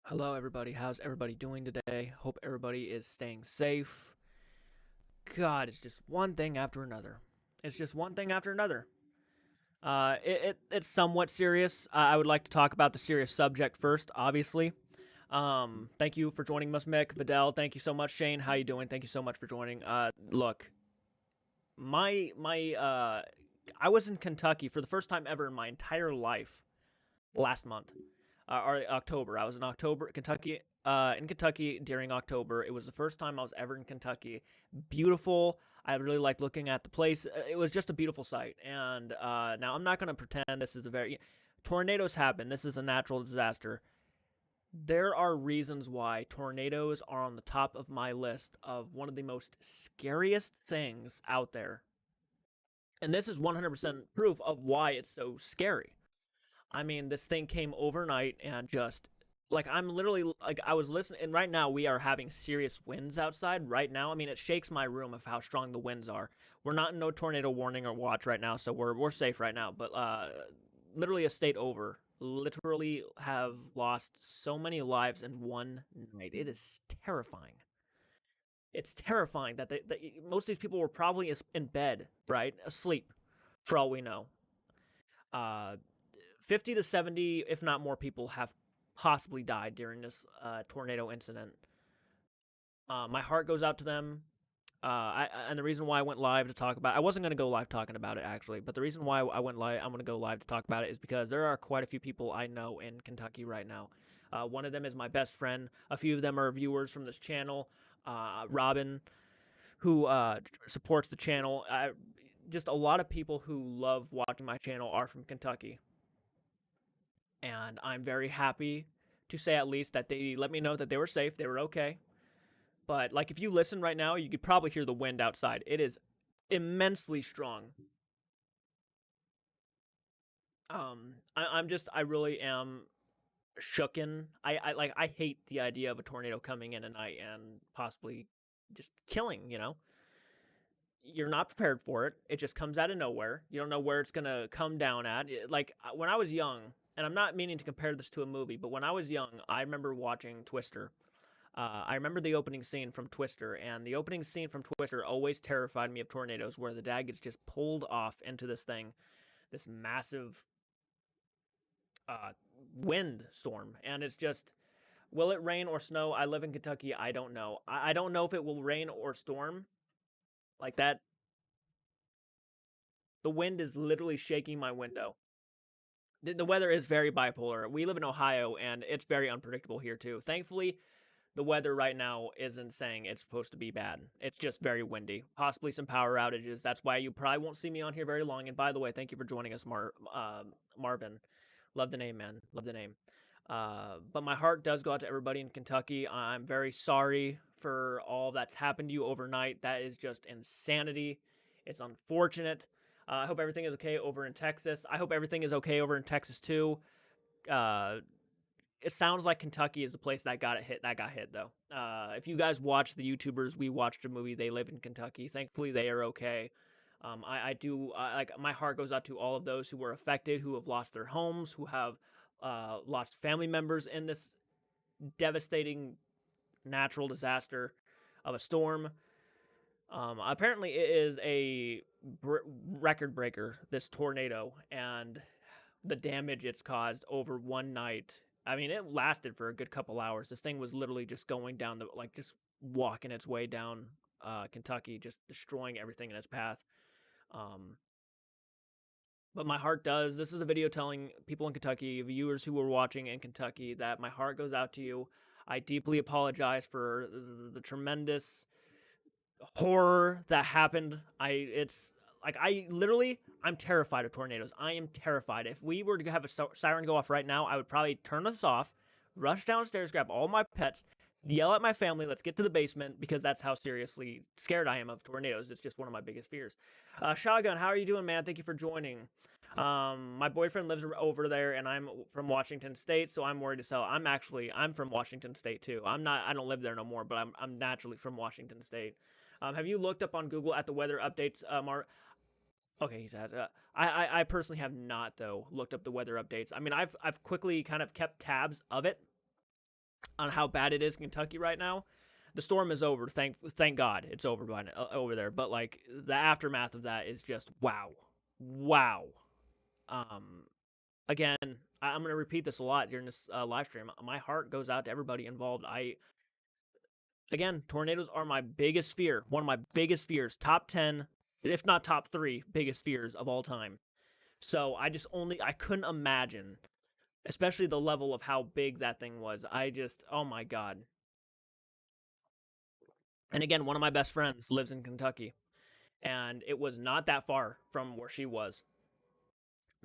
Hello, everybody. How's everybody doing today? Hope everybody is staying safe. God, it's just one thing after another. It's just one thing after another. It's somewhat serious. I would like to talk about the serious subject first, obviously. Thank you for joining us, Mick, Vidal. Thank you so much, Shane. How you doing? Thank you so much for joining. Look, my I was in Kentucky for the first time ever in my entire life last month. Or October. I was in October, Kentucky. In Kentucky during October. It was the first time I was ever in Kentucky. Beautiful. I really liked looking at the place. It was just a beautiful sight. And now I'm not going to pretend this is a very tornadoes happen. This is a natural disaster. There are reasons why tornadoes are on the top of my list of one of the most scariest things out there. And this is 100% proof of why it's so scary. I mean, this thing came overnight and just like I'm literally like I was listening and right now we are having serious winds outside right now. I mean, it shakes my room of how strong the winds are. We're not in no tornado warning or watch right now, so we're safe right now, but literally a state over. Literally have lost so many lives in one night. It is terrifying. It's terrifying that most of these people were probably in bed, right? Asleep for all we know. Uh 50 to 70, if not more, people have possibly died during this tornado incident. My heart goes out to them. And the reason why I went live to talk about I wasn't going to go live talking about it, actually, but the reason why I'm going to go live to talk about it is because there are quite a few people I know in Kentucky right now. One of them is my best friend. A few of them are viewers from this channel. Robin, who supports the channel. Just a lot of people who love watching my channel are from Kentucky. And I'm very happy to say at least that they let me know that they were safe, they were okay. But like if you listen right now, you could probably hear the wind outside. It is immensely strong. I really am shooken. I hate the idea of a tornado coming in at night and possibly just killing, you know? You're not prepared for it. It just comes out of nowhere. You don't know where it's gonna come down at. Like when I was young, and I'm not meaning to compare this to a movie, but when I was young, I remember watching Twister. I remember the opening scene from Twister, and the opening scene from Twister always terrified me of tornadoes, where the dad gets just pulled off into this thing, this massive uh, wind storm, and it's just, will it rain or snow? I live in Kentucky. I don't know. I don't know if it will rain or storm like that. The wind is literally shaking my window. The weather is very bipolar. We live in Ohio, and it's very unpredictable here too. Thankfully, the weather right now isn't saying it's supposed to be bad. It's just very windy, possibly some power outages. That's why you probably won't see me on here very long. And by the way, thank you for joining us, Marvin. Love the name, man. Love the name. But my heart does go out to everybody in Kentucky. I'm very sorry for all that's happened to you overnight. That is just insanity. It's unfortunate. I hope everything is okay over in Texas. I hope everything is okay over in Texas too. Uh, it sounds like Kentucky is the place that got hit. That got hit though. If you guys watch the YouTubers, we watched a movie. They live in Kentucky. Thankfully, they are okay. I do like my heart goes out to all of those who were affected, who have lost their homes, who have lost family members in this devastating natural disaster of a storm. Apparently, it is a record breaker, this tornado, and the damage it's caused over one night. I mean, it lasted for a good couple hours. This thing was literally just going down the, like, just walking its way down Kentucky, just destroying everything in its path. Um, but my heart does. This is a video telling people in Kentucky, viewers who were watching in Kentucky, that my heart goes out to you. I deeply apologize for the tremendous horror that happened. It's like I'm terrified of tornadoes. I am terrified. If we were to have a siren go off right now, I would probably turn this off, rush downstairs, grab all my pets, yell at my family, let's get to the basement, because that's how seriously scared I am of tornadoes. It's just one of my biggest fears. Shotgun, how are you doing, man? Thank you for joining. My boyfriend lives over there, and I'm from Washington State, so I'm worried to sell. I'm from Washington State too. I don't live there no more, but I'm naturally from Washington State. Have you looked up on Google at the weather updates, Mark? Okay, he says. I personally have not though looked up the weather updates. I mean, I've quickly kind of kept tabs of it. on how bad it is in Kentucky right now. The storm is over. Thank God it's over over there. But like the aftermath of that is just wow, wow. Um, Again, I'm going to repeat this a lot during this live stream. My heart goes out to everybody involved. Again, tornadoes are my biggest fear. One of my biggest fears. Top 10, if not top 3 biggest fears of all time. So I couldn't imagine, especially the level of how big that thing was. Oh my God. And again, one of my best friends lives in Kentucky, and it was not that far from where she was.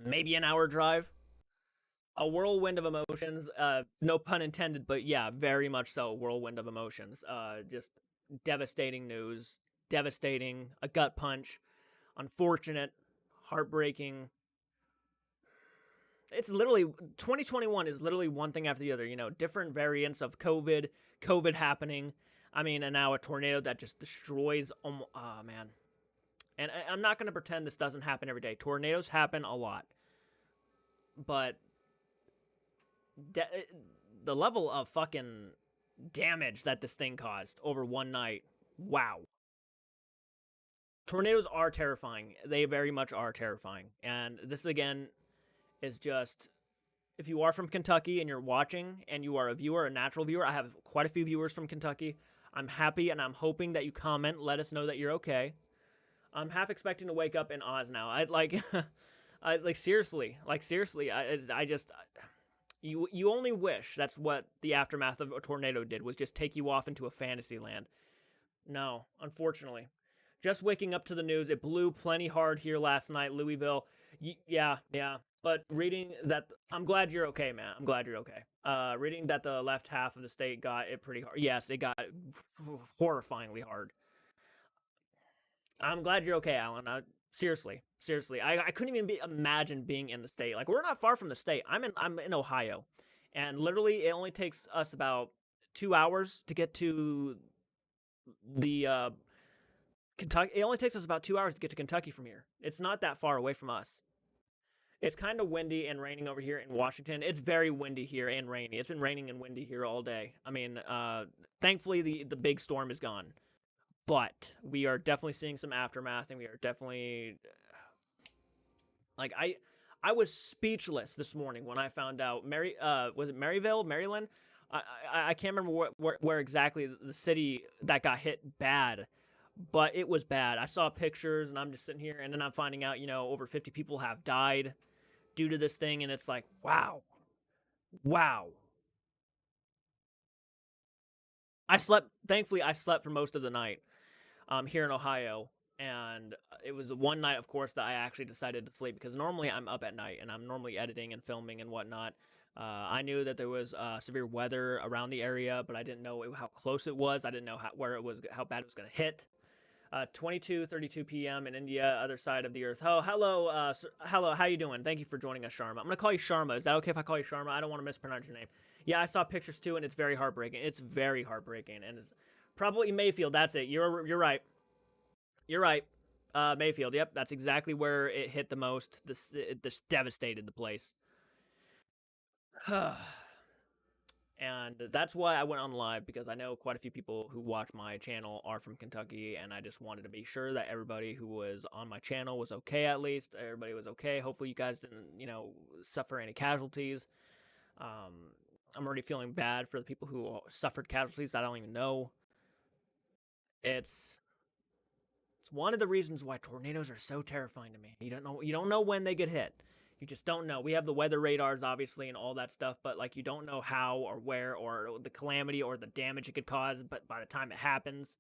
Maybe an hour drive. A whirlwind of emotions. No pun intended, but yeah, very much so. Whirlwind of emotions. Just devastating news. Devastating. A gut punch. Unfortunate. Heartbreaking. It's literally 2021 is literally one thing after the other. You know, different variants of COVID happening. I mean, and now a tornado that just destroys. Oh man. And I'm not going to pretend this doesn't happen every day. Tornadoes happen a lot, but the level of fucking damage that this thing caused over one night. Wow. Tornadoes are terrifying. They very much are terrifying. And this again is just, if you are from Kentucky and you're watching and you are a viewer, a natural viewer, I have quite a few viewers from Kentucky. I'm happy and I'm hoping that you comment, let us know that you're okay. I'm half expecting to wake up in Oz now. I'd like I like seriously. I just you only wish that's what the aftermath of a tornado did, was just take you off into a fantasy land. No, unfortunately. Just waking up to the news, it blew plenty hard here last night, Louisville. Yeah. But reading that, I'm glad you're okay, man. I'm glad you're okay. Reading that the left half of the state got it pretty hard. Yes, it got horrifyingly hard. I'm glad you're okay, Alan. Seriously, I couldn't even imagine being in the state. Like, we're not far from the state. I'm in Ohio, and literally it only takes us about 2 hours to get to the Kentucky. It only takes us about 2 hours to get to Kentucky from here. It's not that far away from us. It's kind of windy and raining over here in Washington. It's very windy here and rainy. It's been raining and windy here all day. I mean, thankfully the big storm is gone, but we are definitely seeing some aftermath, and we are definitely like I was speechless this morning when I found out was it Maryville, Maryland? I can't remember where exactly the city that got hit bad, but it was bad. I saw pictures, and I'm just sitting here, and then I'm finding out, over 50 people have died due to this thing, and it's like, wow, wow. Thankfully, I slept for most of the night here in Ohio. And it was the one night, of course, that I actually decided to sleep, because normally I'm up at night and I'm normally editing and filming and whatnot. I knew that there was severe weather around the area, but I didn't know how close it was. I didn't know how bad it was going to hit. 22:32 p.m. in India, other side of the earth. Oh, hello, hello. How you doing? Thank you for joining us, Sharma. I'm gonna call you Sharma. Is that okay if I call you Sharma? I don't want to mispronounce your name. Yeah, I saw pictures too, and it's very heartbreaking. It's very heartbreaking, and it's probably Mayfield. That's it. You're right. You're right. Mayfield. Yep, that's exactly where it hit the most. This devastated the place. And that's why I went on live, because I know quite a few people who watch my channel are from Kentucky, and I just wanted to be sure that everybody who was on my channel was okay. At least everybody was okay. Hopefully you guys didn't, suffer any casualties. I'm already feeling bad for the people who suffered casualties that I don't even know. It's one of the reasons why tornadoes are so terrifying to me. You don't know when they get hit. You just don't know. We have the weather radars, obviously, and all that stuff, but like, you don't know how or where or the calamity or the damage it could cause. But by the time it happens,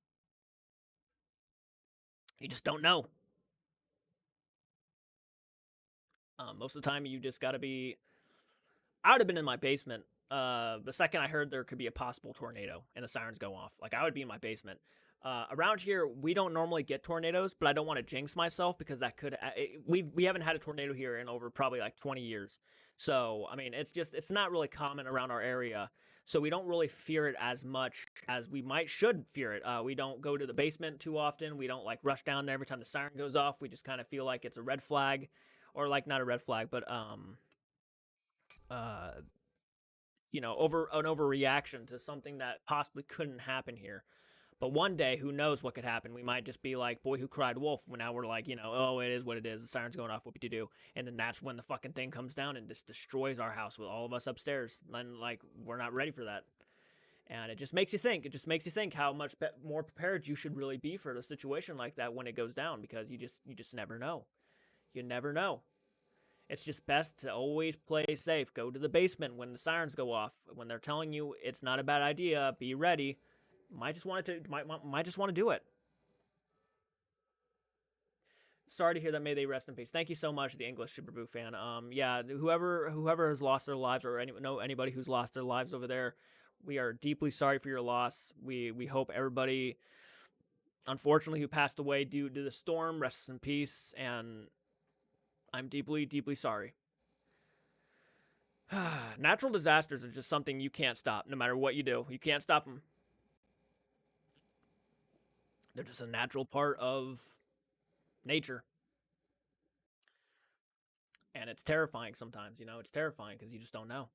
you just don't know. Most of the time, you just gotta be. I would have been in my basement. The second I heard there could be a possible tornado and the sirens go off, like, I would be in my basement. Around here, we don't normally get tornadoes, but I don't want to jinx myself, because that could. We haven't had a tornado here in over probably like 20 years. So I mean, it's not really common around our area. So we don't really fear it as much as we should fear it. We don't go to the basement too often. We don't like rush down there every time the siren goes off. We just kind of feel like it's a red flag, or like, not a red flag, but uh over an overreaction to something that possibly couldn't happen here. But one day, who knows what could happen? We might just be like, boy who cried wolf. Now we're like, oh, it is what it is. The siren's going off, whoop-de-doo. And then that's when the fucking thing comes down and just destroys our house with all of us upstairs. And, we're not ready for that. And it just makes you think. It just makes you think how much more prepared you should really be for a situation like that when it goes down, because you just never know. You never know. It's just best to always play safe. Go to the basement when the sirens go off. When they're telling you it's not a bad idea, be ready. Might just want to do it. Sorry to hear that. May they rest in peace. Thank you so much, the English Superboo fan. Yeah, whoever has lost their lives, or anybody who's lost their lives over there, we are deeply sorry for your loss. We hope everybody, unfortunately, who passed away due to the storm, rests in peace, and I'm deeply, deeply sorry. Natural disasters are just something you can't stop, no matter what you do. You can't stop them. They're just a natural part of nature. And it's terrifying sometimes, it's terrifying because you just don't know.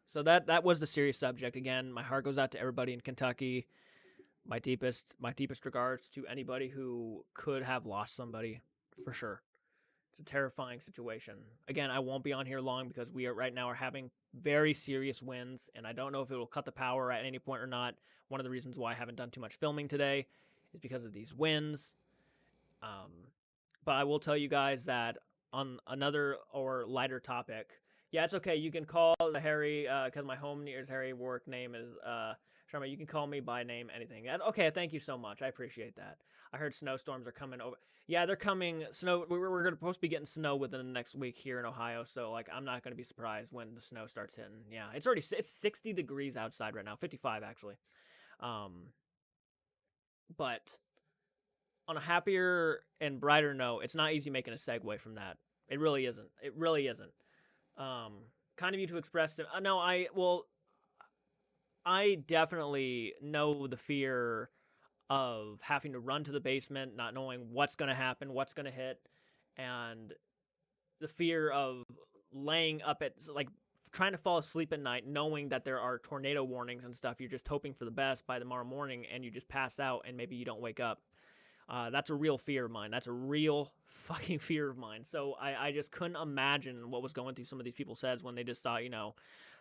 So that was the serious subject. Again, my heart goes out to everybody in Kentucky. My deepest regards to anybody who could have lost somebody, for sure. It's a terrifying situation. Again, I won't be on here long because we right now are having very serious winds, and I don't know if it will cut the power at any point or not. One of the reasons why I haven't done too much filming today is because of these winds. But I will tell you guys that on another or lighter topic, yeah, it's okay. You can call the Harry, because my home near Harry work name is Sharma. You can call me by name, anything. Okay, thank you so much. I appreciate that. I heard snowstorms are coming over. Yeah, they're coming. Snow. We're supposed to be getting snow within the next week here in Ohio, so I'm not gonna be surprised when the snow starts hitting. Yeah, it's 60 degrees outside right now, 55 actually. But on a happier and brighter note, it's not easy making a segue from that. It really isn't. It really isn't. Kind of you to express it. No, I definitely know the fear of having to run to the basement, not knowing what's going to happen, what's going to hit, and the fear of laying up at, trying to fall asleep at night, knowing that there are tornado warnings and stuff. You're just hoping for the best by tomorrow morning, and you just pass out, and maybe you don't wake up. That's a real fear of mine. That's a real fucking fear of mine. So I just couldn't imagine what was going through some of these people's heads when they just thought,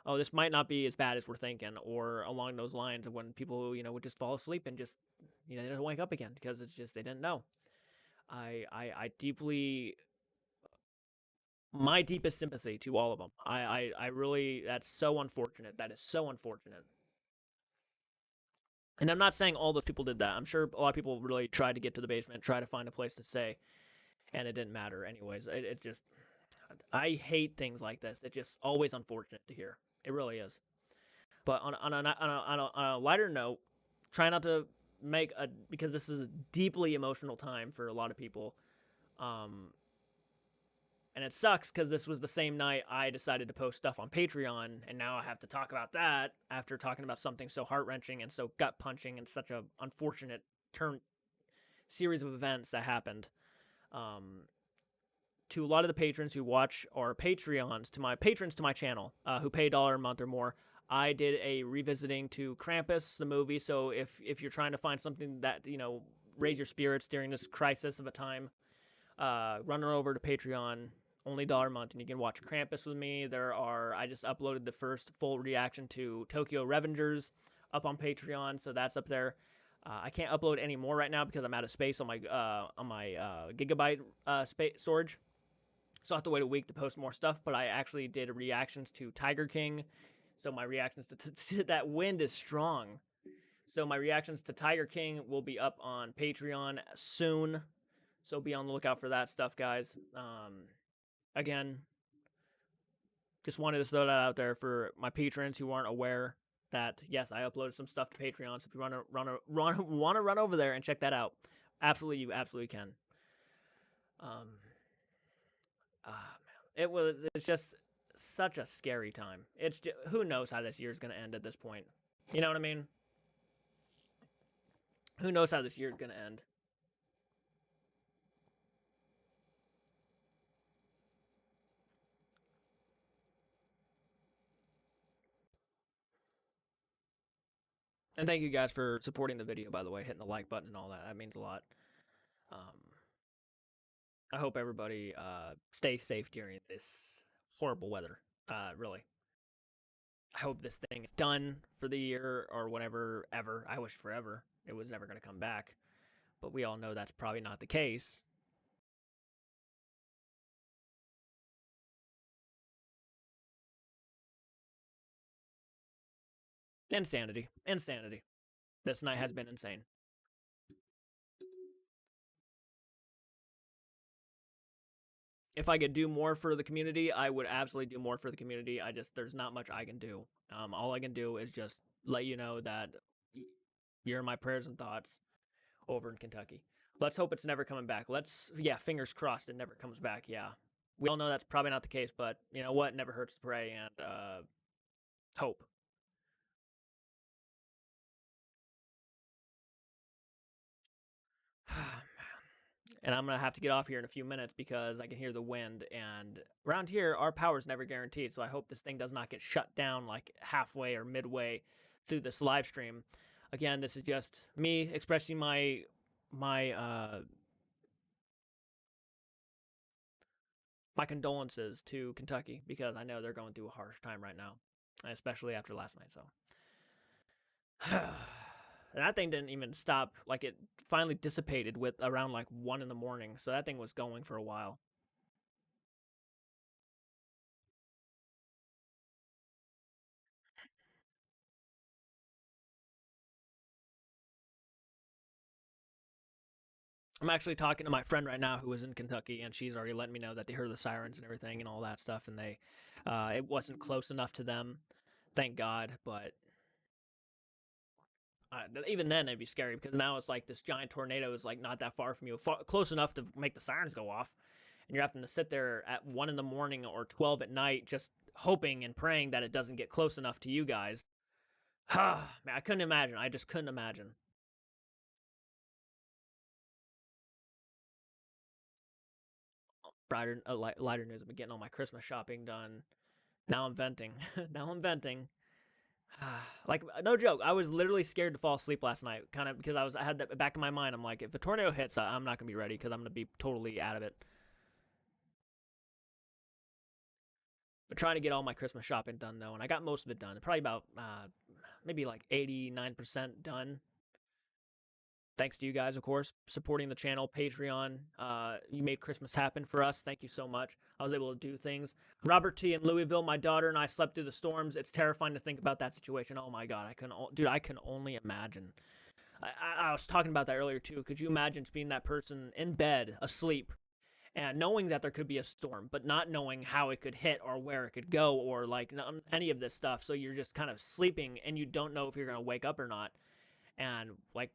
oh, this might not be as bad as we're thinking, or along those lines of when people, would just fall asleep and just, they didn't wake up again because it's just, they didn't know. I deeply, my deepest sympathy to all of them. I really, that's so unfortunate. That is so unfortunate. And I'm not saying all those people did that. I'm sure a lot of people really tried to get to the basement, try to find a place to stay, and it didn't matter anyways. It just, I hate things like this. It's just always unfortunate to hear. It really is. But on a lighter note, try not to make because this is a deeply emotional time for a lot of people. And it sucks because this was the same night I decided to post stuff on Patreon, and now I have to talk about that after talking about something so heart-wrenching and so gut-punching and such a unfortunate series of events that happened. To a lot of the patrons who watch our Patreons, to my patrons to my channel, who pay $1 a month or more, I did a revisiting to Krampus, the movie, so if you're trying to find something that, raise your spirits during this crisis of a time, run over to Patreon, only $1 a month, and you can watch Krampus with me. I just uploaded the first full reaction to Tokyo Revengers up on Patreon, so that's up there. I can't upload any more right now because I'm out of space on my gigabyte space storage, so I have to wait a week to post more stuff. But I actually did reactions to Tiger King, so my reactions to that wind is strong. So my reactions to Tiger King will be up on Patreon soon. So be on the lookout for that stuff, guys. Again, just wanted to throw that out there for my patrons who aren't aware that, yes, I uploaded some stuff to Patreon. So if you want to run over there and check that out, absolutely, you absolutely can. Man, it's just such a scary time. It's just, who knows how this year is going to end at this point. You know what I mean? Who knows how this year is going to end? And thank you guys for supporting the video, by the way, hitting the like button and all that. That means a lot. Um, I hope everybody stays safe during this horrible weather. Really. I hope this thing is done for the year or whatever, ever. I wish forever it was never going to come back. But we all know that's probably not the case. Insanity. Insanity. This night has been insane. If I could do more for the community, I would absolutely do more for the community. There's not much I can do. All I can do is just let you know that you're in my prayers and thoughts over in Kentucky. Let's hope it's never coming back. Yeah, fingers crossed it never comes back. Yeah. We all know that's probably not the case, but you know what? Never hurts to pray and hope. And I'm gonna have to get off here in a few minutes because I can hear the wind. And around here, our power's never guaranteed. So I hope this thing does not get shut down like halfway or midway through this live stream. Again, this is just me expressing my my condolences to Kentucky because I know they're going through a harsh time right now, especially after last night. So. And that thing didn't even stop. Like it finally dissipated with around like 1 in the morning. So that thing was going for a while. I'm actually talking to my friend right now who is in Kentucky, and she's already letting me know that they heard the sirens and everything and all that stuff, and it wasn't close enough to them, thank God. But even then, it'd be scary because now it's like this giant tornado is like not that far from you, close enough to make the sirens go off, and you're having to sit there at 1 in the morning or 12 at night, just hoping and praying that it doesn't get close enough to you guys. Man, I couldn't imagine. I just couldn't imagine. Lighter news. I've been getting all my Christmas shopping done. Now I'm venting. Now I'm venting. Like no joke, I was literally scared to fall asleep last night, kind of because I had that back in my mind. I'm like, if a tornado hits, I'm not gonna be ready because I'm gonna be totally out of it. But trying to get all my Christmas shopping done though, and I got most of it done. Probably about maybe like 89% done. Thanks to you guys, of course, supporting the channel, Patreon. You made Christmas happen for us. Thank you so much. I was able to do things. Robert T. in Louisville, my daughter and I slept through the storms. It's terrifying to think about that situation. Oh my God, I can only imagine. I was talking about that earlier too. Could you imagine being that person in bed, asleep, and knowing that there could be a storm, but not knowing how it could hit or where it could go or like any of this stuff? So you're just kind of sleeping and you don't know if you're gonna wake up or not. And like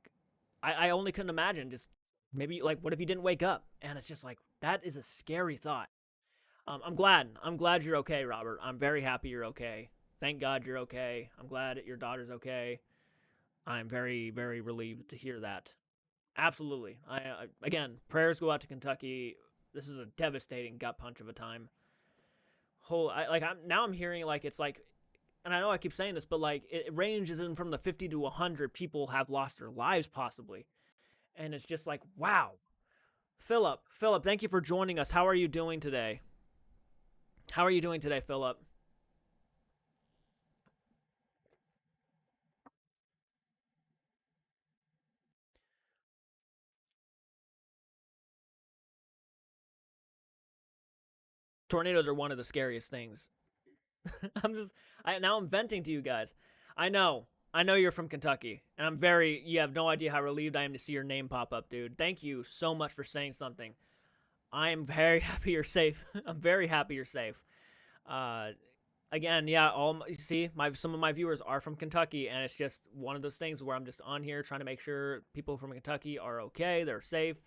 I only couldn't imagine just maybe like what if you didn't wake up? And it's just like that is a scary thought. I'm glad. I'm glad you're okay, Robert. I'm very happy you're okay. Thank God you're okay. I'm glad your daughter's okay. I'm very, very relieved to hear that. Absolutely. Again, prayers go out to Kentucky. This is a devastating gut punch of a time. I'm hearing like it's like, and I know I keep saying this, but like it ranges in from the 50 to 100 people have lost their lives possibly, and it's just like wow. Philip, thank you for joining us. How are you doing today? How are you doing today, Philip? Tornadoes are one of the scariest things. Now I'm venting to you guys. I know. I know you're from Kentucky, and you have no idea how relieved I am to see your name pop up, dude. Thank you so much for saying something. I am very happy you're safe. I'm very happy you're safe. Uh, Again, yeah, some of my viewers are from Kentucky, and it's just one of those things where I'm just on here trying to make sure people from Kentucky are okay, they're safe.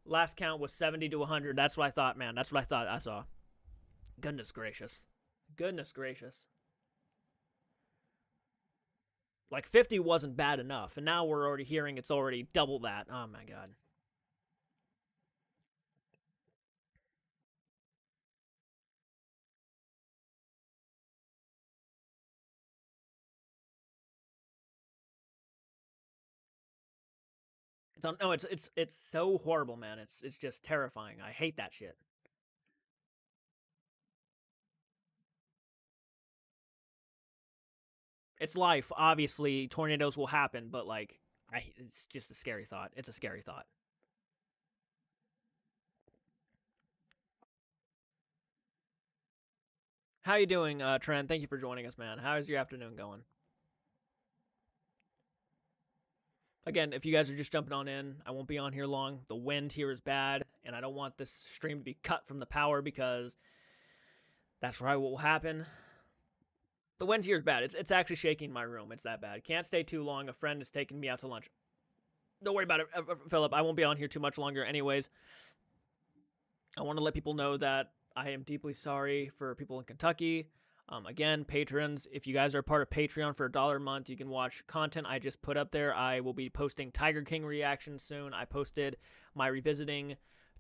Last count was 70 to 100. That's what I thought, man. That's what I thought I saw. Goodness gracious. Goodness gracious. Like 50 wasn't bad enough, and now we're already hearing it's already double that. Oh my God. No, it's so horrible, man. It's just terrifying. I hate that shit. It's life. Obviously, tornadoes will happen, but like, it's just a scary thought. It's a scary thought. How you doing, Trent? Thank you for joining us, man. How is your afternoon going? Again, if you guys are just jumping on in, I won't be on here long. The wind here is bad, and I don't want this stream to be cut from the power because that's right what will happen. The wind here is bad. It's actually shaking my room. It's that bad. Can't stay too long. A friend is taking me out to lunch. Don't worry about it, Philip. I won't be on here too much longer anyways. I want to let people know that I am deeply sorry for people in Kentucky. Again, patrons, if you guys are part of Patreon for $1 a month, you can watch content I just put up there. I will be posting Tiger King reactions soon. I posted my revisiting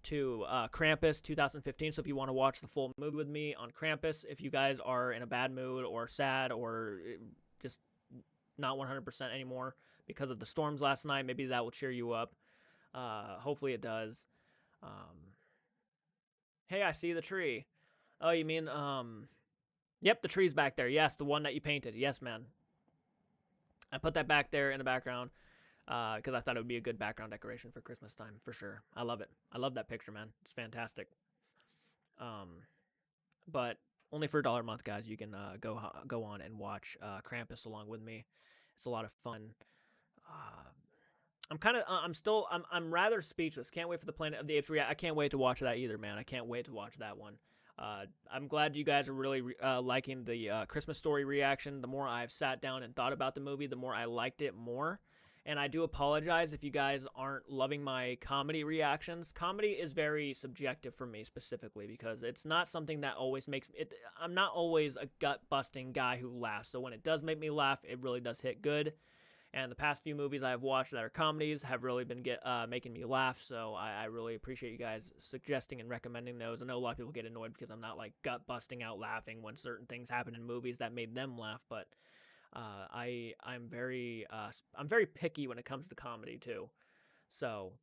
to Krampus 2015, so if you want to watch the full movie with me on Krampus, if you guys are in a bad mood or sad or just not 100% anymore because of the storms last night, maybe that will cheer you up. Hopefully it does. Hey, I see the tree. Oh, you mean, yep, the tree's back there. Yes, the one that you painted. Yes, man. I put that back there in the background because I thought it would be a good background decoration for Christmas time, for sure. I love it. I love that picture, man. It's fantastic. But only for $1 a month, guys. You can go on and watch Krampus along with me. It's a lot of fun. I'm rather speechless. Can't wait for the Planet of the Apes react. I can't wait to watch that either, man. I can't wait to watch that one. I'm glad you guys are really liking the Christmas Story reaction. The more I've sat down and thought about the movie, the more I liked it more. And I do apologize if you guys aren't loving my comedy reactions. Comedy is very subjective for me specifically because it's not something that always makes it. I'm not always a gut-busting guy who laughs. So when it does make me laugh, it really does hit good. And the past few movies I've watched that are comedies have really been making me laugh. So I really appreciate you guys suggesting and recommending those. I know a lot of people get annoyed because I'm not like gut busting out laughing when certain things happen in movies that made them laugh. But I'm very picky when it comes to comedy too. So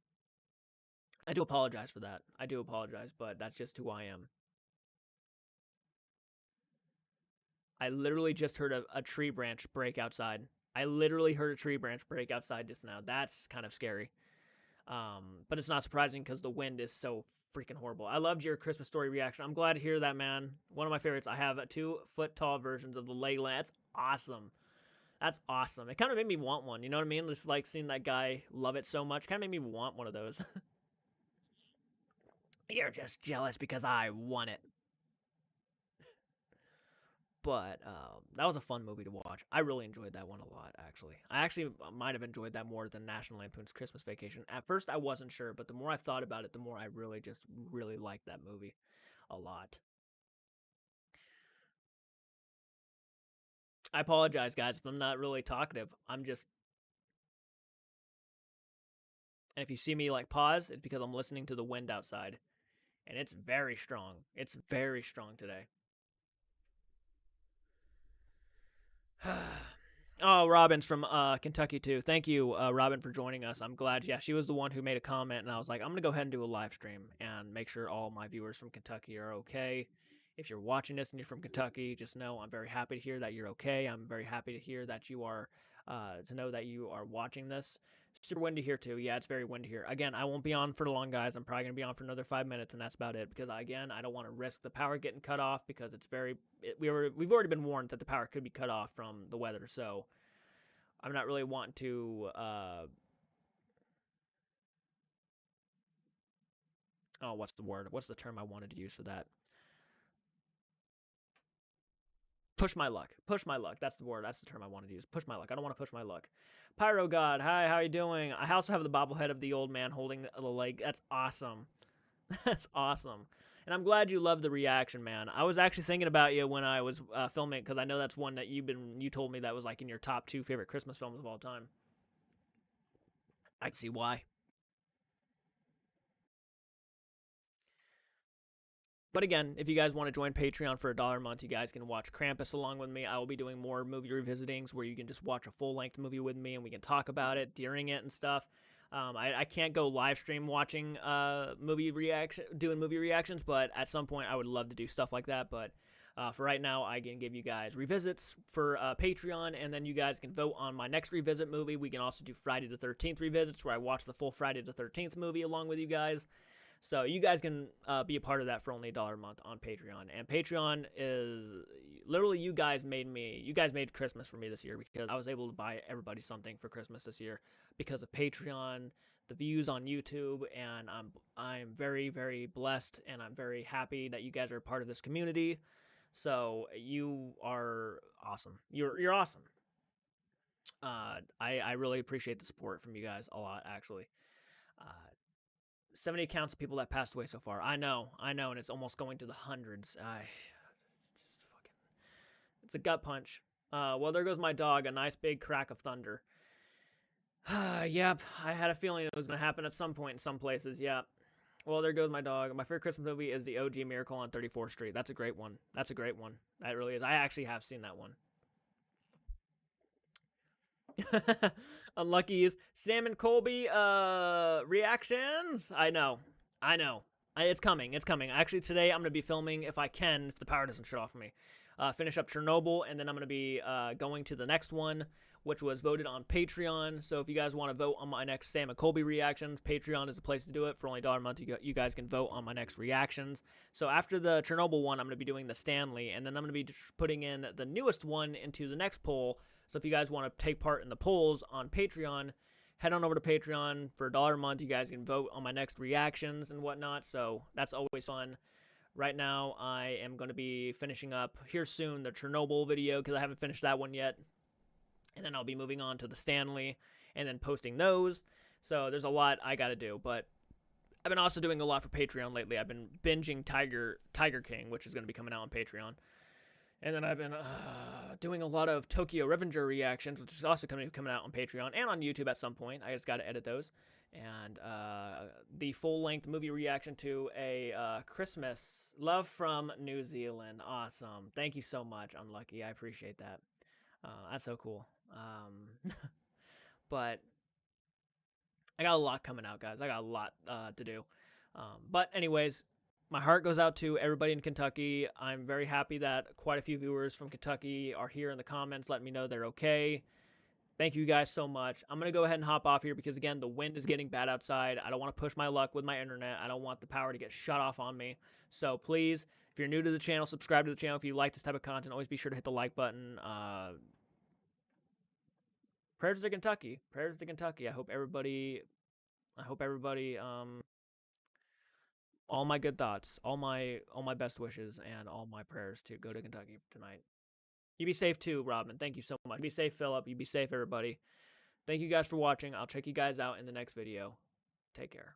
I do apologize for that. I do apologize, but that's just who I am. I literally just heard a tree branch break outside. I literally heard a tree branch break outside just now. That's kind of scary. But it's not surprising because the wind is so freaking horrible. I loved your Christmas Story reaction. I'm glad to hear that, man. One of my favorites. I have 2-foot-tall versions of the Legoland. That's awesome. That's awesome. It kind of made me want one. You know what I mean? Just like seeing that guy love it so much. Kind of made me want one of those. You're just jealous because I won it. But that was a fun movie to watch. I really enjoyed that one a lot, actually. I actually might have enjoyed that more than National Lampoon's Christmas Vacation. At first, I wasn't sure, but the more I thought about it, the more I really liked that movie a lot. I apologize, guys, if I'm not really talkative. I'm just... And if you see me, like, pause, it's because I'm listening to the wind outside. And it's very strong. It's very strong today. Oh, Robin's from Kentucky too. Thank you, Robin, for joining us. I'm glad. Yeah, she was the one who made a comment, and I was like, I'm gonna go ahead and do a live stream and make sure all my viewers from Kentucky are okay. If you're watching this and you're from Kentucky, just know I'm very happy to hear that you're okay. I'm very happy to hear that you are, to know that you are watching this. Super windy here too. Yeah, it's very windy here. Again, I won't be on for long, guys. I'm probably gonna be on for another 5 minutes, and that's about it. Because again, I don't want to risk the power getting cut off because it's we've already been warned that the power could be cut off from the weather. So I'm not really wanting to. Oh, what's the word? What's the term I wanted to use for that? Push my luck. Push my luck. That's the word. That's the term I wanted to use. Push my luck. I don't want to push my luck. Pyro God, hi, how you doing? I also have the bobblehead of the old man holding the leg. That's awesome. That's awesome. And I'm glad you love the reaction, man. I was actually thinking about you when I was filming because I know that's one that you told me that was like in your top 2 favorite Christmas films of all time. I can see why. But again, if you guys want to join Patreon for $1 a month, you guys can watch Krampus along with me. I will be doing more movie revisitings where you can just watch a full-length movie with me and we can talk about it during it and stuff. I can't go live stream watching doing movie reactions, but at some point I would love to do stuff like that. But for right now, I can give you guys revisits for Patreon, and then you guys can vote on my next revisit movie. We can also do Friday the 13th revisits, where I watch the full Friday the 13th movie along with you guys. So you guys can be a part of that for only $1 a month on Patreon. And Patreon is literally you guys made Christmas for me this year, because I was able to buy everybody something for Christmas this year because of Patreon, the views on YouTube, and I'm very, very blessed, and I'm very happy that you guys are a part of this community. So you are awesome. You're awesome. I really appreciate the support from you guys a lot, actually. 70 accounts of people that passed away so far. I know, and it's almost going to the hundreds. It's a gut punch. Well, there goes my dog. A nice big crack of thunder. Yep, I had a feeling it was going to happen at some point in some places. Yep. Well, there goes my dog. My favorite Christmas movie is the OG Miracle on 34th Street. That's a great one. That really is. I actually have seen that one. Unlucky's Sam and Colby reactions. I know. It's coming. Actually, today I'm going to be filming, if I can, if the power doesn't shut off for me. Finish up Chernobyl, and then I'm going to be going to the next one, which was voted on Patreon. So if you guys want to vote on my next Sam and Colby reactions, Patreon is the place to do it. For only $1 a month, you guys can vote on my next reactions. So after the Chernobyl one, I'm going to be doing the Stanley, and then I'm going to be putting in the newest one into the next poll. So if you guys want to take part in the polls on Patreon, head on over to Patreon for $1 a month. You guys can vote on my next reactions and whatnot. So that's always fun. Right now, I am going to be finishing up here soon the Chernobyl video, because I haven't finished that one yet. And then I'll be moving on to the Stanley and then posting those. So there's a lot I got to do. But I've been also doing a lot for Patreon lately. I've been binging Tiger King, which is going to be coming out on Patreon. And then I've been doing a lot of Tokyo Revenger reactions, which is also coming out on Patreon and on YouTube at some point. I just got to edit those. And the full-length movie reaction to a Christmas Love from New Zealand. Awesome. Thank you so much, Unlucky. I appreciate that. That's so cool. But I got a lot coming out, guys. I got a lot to do. But anyways, my heart goes out to everybody in Kentucky. I'm very happy that quite a few viewers from Kentucky are here in the comments letting me know they're okay. Thank you guys so much. I'm going to go ahead and hop off here because, again, the wind is getting bad outside. I don't want to push my luck with my internet. I don't want the power to get shut off on me. So please, if you're new to the channel, subscribe to the channel. If you like this type of content, always be sure to hit the like button. Prayers to Kentucky. Prayers to Kentucky. I hope everybody, all my good thoughts, all my best wishes, and all my prayers to go to Kentucky tonight. You be safe too, Robin. Thank you so much. Be safe, Philip. You be safe, everybody. Thank you guys for watching. I'll check you guys out in the next video. Take care.